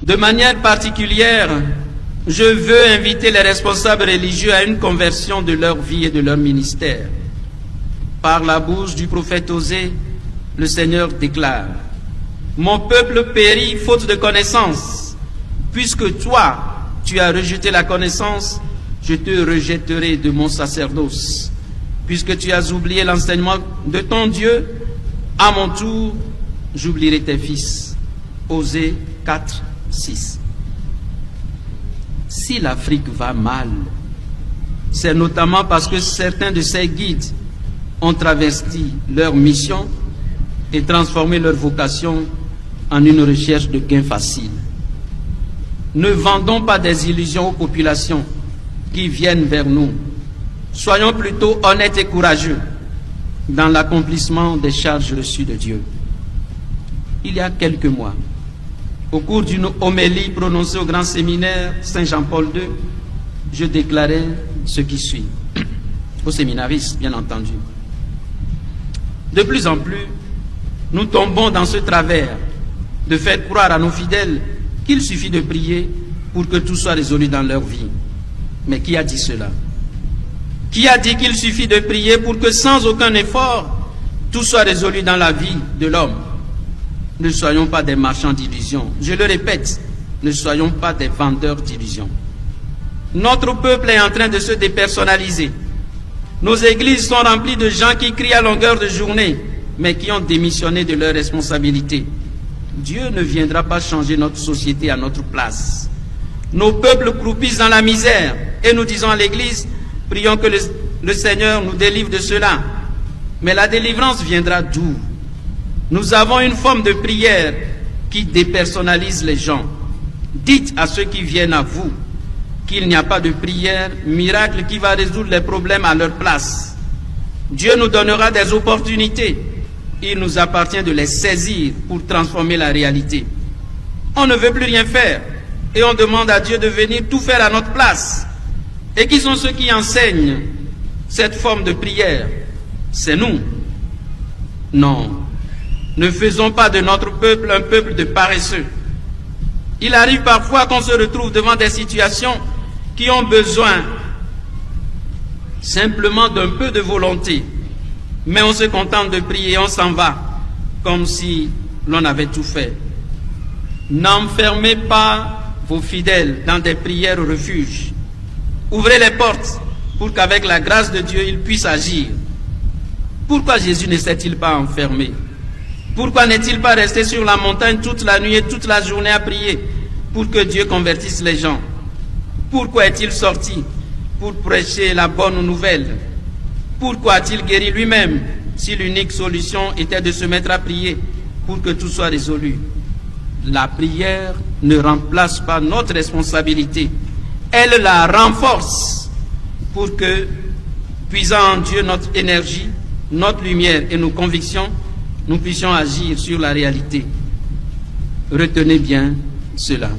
De manière particulière, je veux inviter les responsables religieux à une conversion de leur vie et de leur ministère. Par la bouche du prophète Osée, le Seigneur déclare: « Mon peuple périt faute de connaissance. Puisque toi, tu as rejeté la connaissance, je te rejetterai de mon sacerdoce. Puisque tu as oublié l'enseignement de ton Dieu, à mon tour, j'oublierai tes fils. » Osée 4, 6. Si l'Afrique va mal, c'est notamment parce que certains de ses guides ont travesti leur mission et transformé leur vocation en une recherche de gains faciles. Ne vendons pas des illusions aux populations qui viennent vers nous. Soyons plutôt honnêtes et courageux dans l'accomplissement des charges reçues de Dieu. Il y a quelques mois, au cours d'une homélie prononcée au grand séminaire Saint-Jean-Paul II, je déclarais ce qui suit, aux séminaristes bien entendu. De plus en plus, nous tombons dans ce travers de faire croire à nos fidèles qu'il suffit de prier pour que tout soit résolu dans leur vie. Mais qui a dit cela? Qui a dit qu'il suffit de prier pour que sans aucun effort, tout soit résolu dans la vie de l'homme? Ne soyons pas des marchands d'illusions. Je le répète, ne soyons pas des vendeurs d'illusions. Notre peuple est en train de se dépersonnaliser. Nos églises sont remplies de gens qui crient à longueur de journée, mais qui ont démissionné de leurs responsabilités. Dieu ne viendra pas changer notre société à notre place. Nos peuples croupissent dans la misère et nous disons à l'église: prions que le Seigneur nous délivre de cela. Mais la délivrance viendra d'où? Nous avons une forme de prière qui dépersonnalise les gens. Dites à ceux qui viennent à vous qu'il n'y a pas de prière miracle qui va résoudre les problèmes à leur place. Dieu nous donnera des opportunités. Il nous appartient de les saisir pour transformer la réalité. On ne veut plus rien faire et on demande à Dieu de venir tout faire à notre place. Et qui sont ceux qui enseignent cette forme de prière? C'est nous. Non. Ne faisons pas de notre peuple un peuple de paresseux. Il arrive parfois qu'on se retrouve devant des situations qui ont besoin simplement d'un peu de volonté. Mais on se contente de prier et on s'en va, comme si l'on avait tout fait. N'enfermez pas vos fidèles dans des prières au refuge. Ouvrez les portes pour qu'avec la grâce de Dieu, ils puissent agir. Pourquoi Jésus ne s'est-il pas enfermé? Pourquoi n'est-il pas resté sur la montagne toute la nuit et toute la journée à prier pour que Dieu convertisse les gens? Pourquoi est-il sorti pour prêcher la bonne nouvelle? Pourquoi a-t-il guéri lui-même si l'unique solution était de se mettre à prier pour que tout soit résolu? La prière ne remplace pas notre responsabilité. Elle la renforce pour que, puisant en Dieu notre énergie, notre lumière et nos convictions, nous puissions agir sur la réalité. Retenez bien cela.